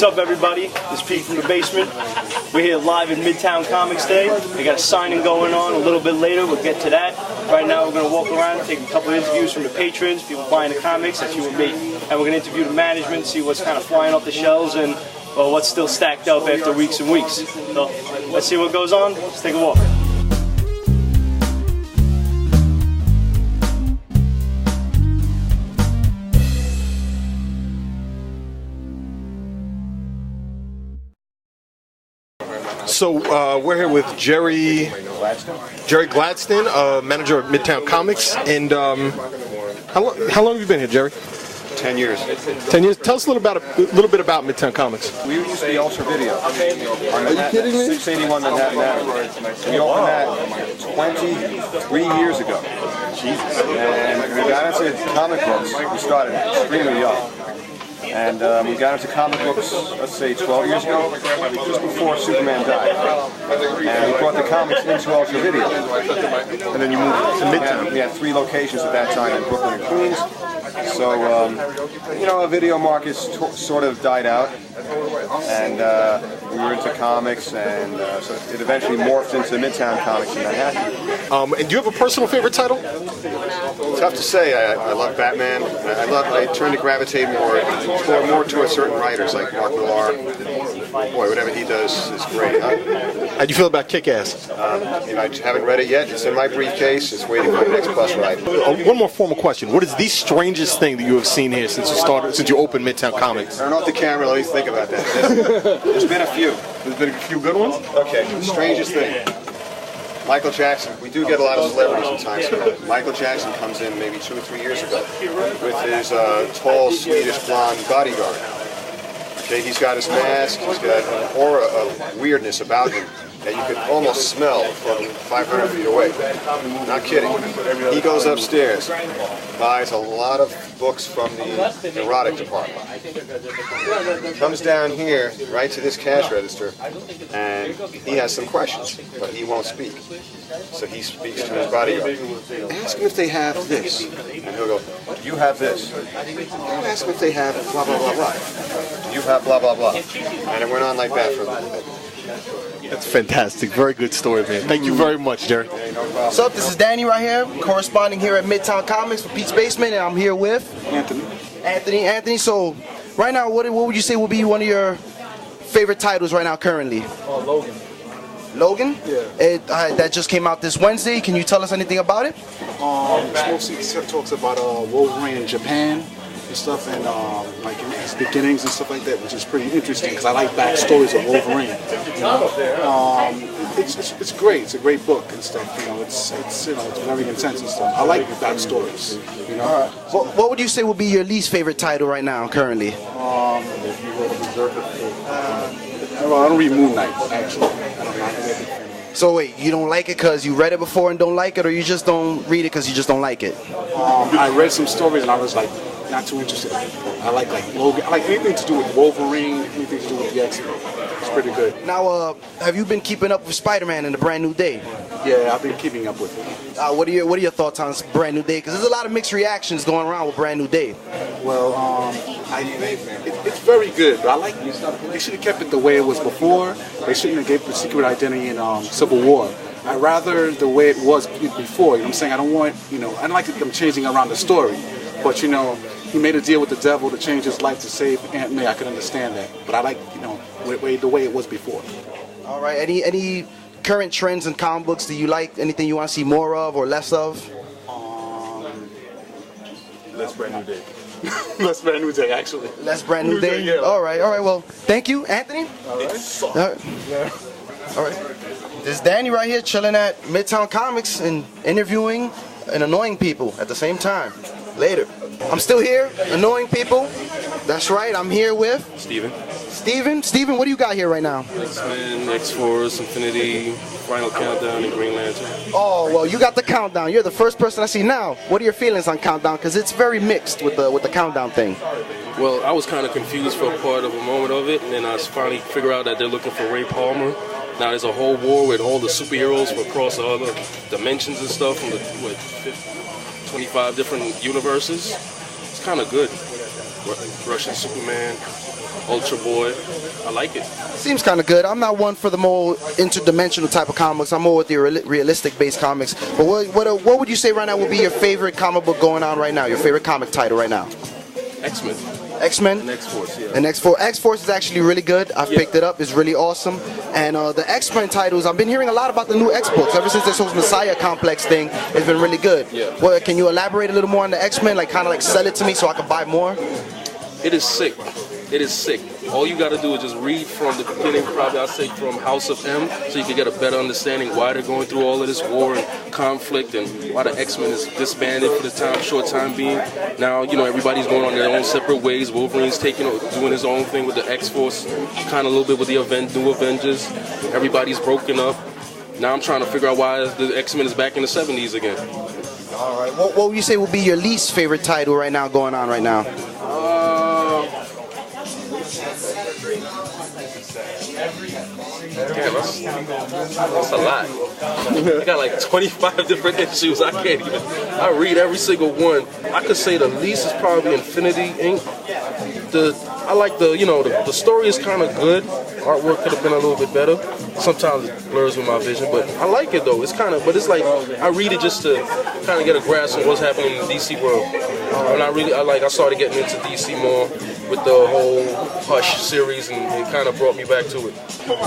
What's up, everybody? This is Pete from the basement. We're here live at Midtown Comics Day. They got a signing going on a little bit later. We'll get to that. Right now, we're going to walk around and take a couple of interviews from the patrons, people buying the comics, that's you and me. And we're going to interview the management, see what's kind of flying off the shelves and well, what's still stacked up after weeks and weeks. So let's see what goes on. Let's take a walk. So we're here with Jerry Gladstone, manager of Midtown Comics. And how long have you been here, Jerry? 10 years. 10 years. Tell us a little bit about Midtown Comics. We used to be Ultra Video. Are you kidding me? 681 Manhattan Avenue. We opened that 23 years ago. Jesus. And we got into comic books. We started extremely young. And we got into comic books, let's say 12 years ago, just before Superman died. And we brought the comics into Ultra Video. And then you moved to Midtown. We had 3 locations at that time in Brooklyn and Queens. So, you know, a video market sort of died out, and we were into comics, and so it eventually morphed into Midtown Comics in Manhattan. And do you have a personal favorite title? Tough to say. I love Batman. I tend to gravitate more towards certain writers like Mark Millar. Boy, whatever he does is great. How do you feel about Kick-Ass? You know, I haven't read it yet. It's in my briefcase. It's waiting for the next bus ride. One more formal question. What is the strangest thing that you have seen here since you opened Midtown Comics? Turn off the camera. Let me think about that. There's been a few. There's been a few good ones? Okay. Strangest thing. Michael Jackson. We do get a lot of celebrities in Times Square. Michael Jackson comes in maybe 2 or 3 years ago with his tall Swedish blonde bodyguard. Okay, he's got his mask. He's got an aura of weirdness about him that you could almost smell from 500 feet away. Not kidding. He goes upstairs, buys a lot of books from the erotic department. Comes down here, right to this cash register, and he has some questions, but he won't speak. So he speaks to his bodyguard. Ask him if they have this. And he'll go, do you have this? Ask him if they have blah, blah, blah, blah. Do you have blah, blah, blah? And it went on like that for a little bit. That's fantastic. Very good story, man. Thank you very much, Jerry. What's up? This is Danny right here, corresponding here at Midtown Comics for Pete's Basement, and I'm here with Anthony. So, right now, what would you say would be one of your favorite titles right now currently? Logan. Logan? Yeah. That just came out this Wednesday. Can you tell us anything about it? Mostly talks about Wolverine in Japan and stuff, and like his beginnings and stuff like that, which is pretty interesting because I like backstories of Wolverine. You know? It's great. It's a great book and stuff. You know, it's very intense and stuff. I like backstories. You know. All right. What would you say would be your least favorite title right now currently? Well, I don't read Moon Knight actually. I don't like it. So wait, you don't like it because you read it before and don't like it, or you just don't read it because you just don't like it? I read some stories and I was like not too interested. I like Logan. I like anything to do with Wolverine, anything to do with the X-Men. It's pretty good. Now, have you been keeping up with Spider-Man in the Brand New Day? Yeah, I've been keeping up with it. What are your thoughts on Brand New Day? Because there's a lot of mixed reactions going around with Brand New Day. Well, I think it's very good, but I like they should have kept it the way it was before. They shouldn't have gave the secret identity in Civil War. I'd rather the way it was before. You know what I'm saying? I don't want, I don't like them changing around the story. But, he made a deal with the devil to change his life to save Aunt May. I could understand that. But I like, the way it was before. All right. Any current trends in comic books that you like? Anything you want to see more of or less of? Less Brand New Day. Less Brand New Day, actually. Less Brand New Day? Yeah. All right. Well, thank you, Anthony. All right. All right. This is Danny right here chilling at Midtown Comics and interviewing and annoying people at the same time. Later. I'm still here, annoying people. That's right, I'm here with Steven, what do you got here right now? X-Men, X-Force, Infinity, Final Countdown, and Green Lantern. Oh, well, you got the Countdown. You're the first person I see now. What are your feelings on Countdown? Because it's very mixed with the Countdown thing. Well, I was kind of confused for a part of a moment of it, and then I finally figured out that they're looking for Ray Palmer. Now there's a whole war with all the superheroes from across the other dimensions and stuff from the 25 different universes. It's kind of good. Russian Superman, Ultra Boy. I like it. Seems kind of good. I'm not one for the more interdimensional type of comics. I'm more with the realistic-based comics. But what would you say right now would be your favorite comic book going on right now? Your favorite comic title right now? X-Men. X-Men? And X-Force, yeah. And X-Force. X-Force is actually really good. I've picked it up. It's really awesome. And the X-Men titles, I've been hearing a lot about the new X-books. Ever since this whole Messiah complex thing, it's been really good. Yeah. Well, can you elaborate a little more on the X-Men? Like, kind of like sell it to me so I can buy more? It is sick. It is sick. All you got to do is just read from the beginning, probably I'd say from House of M, so you can get a better understanding why they're going through all of this war and conflict and why the X-Men is disbanded for the short time being. Now, you know, everybody's going on their own separate ways. Wolverine's doing his own thing with the X-Force, kind of a little bit with the new Avengers. Everybody's broken up. Now I'm trying to figure out why the X-Men is back in the 70s again. All right. What would you say would be your least favorite title right now going on right now? Damn, that's a lot. I got like 25 different issues. I can't even. I read every single one. I could say the least is probably Infinity Inc. I like the story is kind of good. Artwork could have been a little bit better. Sometimes it blurs with my vision, but I like it though. It's kind of, but it's like I read it just to kind of get a grasp of what's happening in the DC world. And I started getting into DC more with the whole Hush series, and it kind of brought me back to it.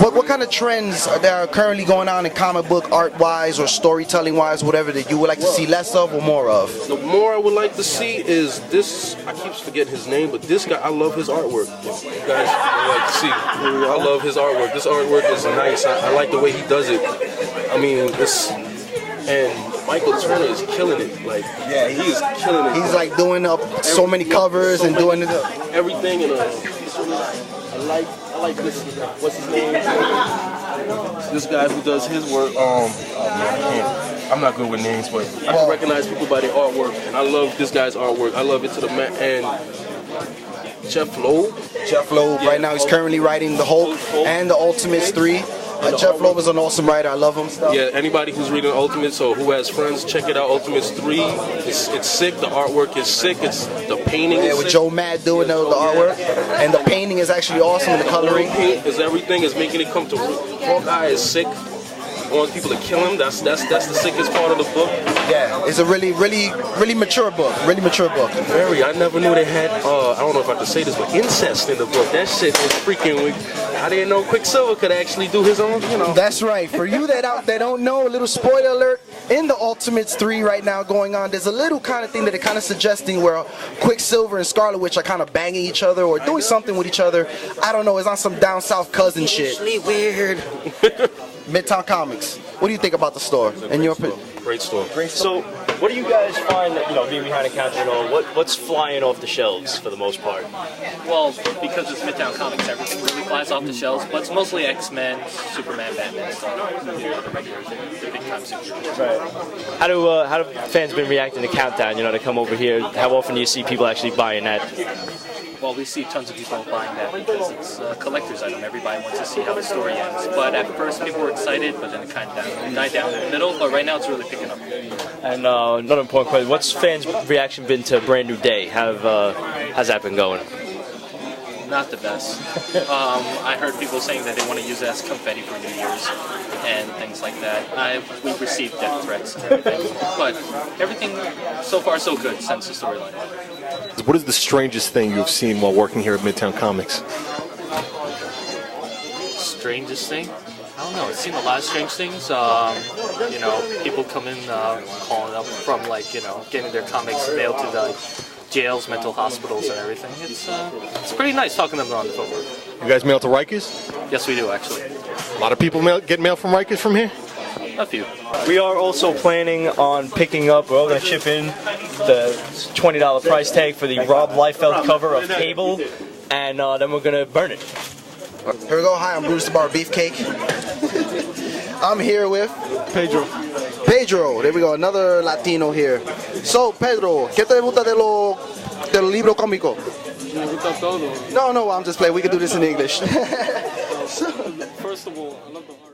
What kind of trends that are currently going on in comic book art-wise or storytelling-wise, whatever, that you would like to see less of or more of? The more I would like to see is this. I keep forgetting his name, but this guy, I love his artwork. You guys would like to see. I love his artwork. This artwork is nice. I like the way he does it. I mean, and Michael Turner is killing it. Like, yeah, he is killing it. He's like doing up so many covers and doing it. Everything in a. I like this. What's his name? This guy who does his work. I'm not good with names, but I can recognize people by their artwork, and I love this guy's artwork. I love it to the max. And Jeff Loeb. Jeff Loeb. Yeah, right now he's currently writing the Hulk and the Ultimates 3. Jeff Loeb is an awesome writer. I love him. Yeah, anybody who's reading Ultimates or who has friends, check it out. Ultimates 3. It's sick. The artwork is sick. It's the painting. Yeah, with Joe Matt doing the artwork, and the painting is actually awesome. The coloring is everything. Is making it come to. Hawkeye is sick. Wants people to kill him. That's the sickest part of the book. Yeah, it's a really mature book. Really mature book. Very. I never knew they had. I don't know if I can say this, but incest in the book. That shit is freaking. I didn't know Quicksilver could actually do his own. You know. That's right. For you that don't know, a little spoiler alert. In the Ultimates 3 right now going on, there's a little kind of thing that they're kind of suggesting where Quicksilver and Scarlet Witch are kind of banging each other or doing something with each other. I don't know. It's not some down south cousin shit. Really weird. Midtown Comics. What do you think about the store? In your opinion? Great store. So, what do you guys find that, being behind the counter and all, what's flying off the shelves for the most part? Well, because it's Midtown Comics, everything really flies off the shelves, but it's mostly X-Men, Superman, Batman stuff, the regular, the big time superheroes. Right. How do fans been reacting to Countdown? To come over here. How often do you see people actually buying that? Well, we see tons of people buying that because it's a collector's item. Everybody wants to see how the story ends. But at first, people were excited, but then it kind of died down in the middle. But right now, it's really picking up. And another important question: what's fans' reaction been to Brand New Day? How's that been going? Not the best. I heard people saying that they want to use it as confetti for New Year's and things like that. We've received death threats and everything, but everything so far so good since the storyline. What is the strangest thing you've seen while working here at Midtown Comics? Strangest thing? I don't know. I've seen a lot of strange things. People come in calling up from getting their comics mailed to the jails, mental hospitals, and everything. It's pretty nice talking to them on the phone. You guys mail to Rikers? Yes, we do actually. A lot of people get mail from Rikers from here? A few. We are also planning on picking up, we're all going to chip in the $20 price tag for the Rob Liefeld cover of Cable, and then we're going to burn it. Here we go. Hi, I'm Bruce the Bar Beefcake. I'm here with Pedro. There we go, another Latino here. So, Pedro, ¿qué te gusta del libro cómico? Me gusta todo. No, I'm just playing. We can do this in English. First of all, I love the art.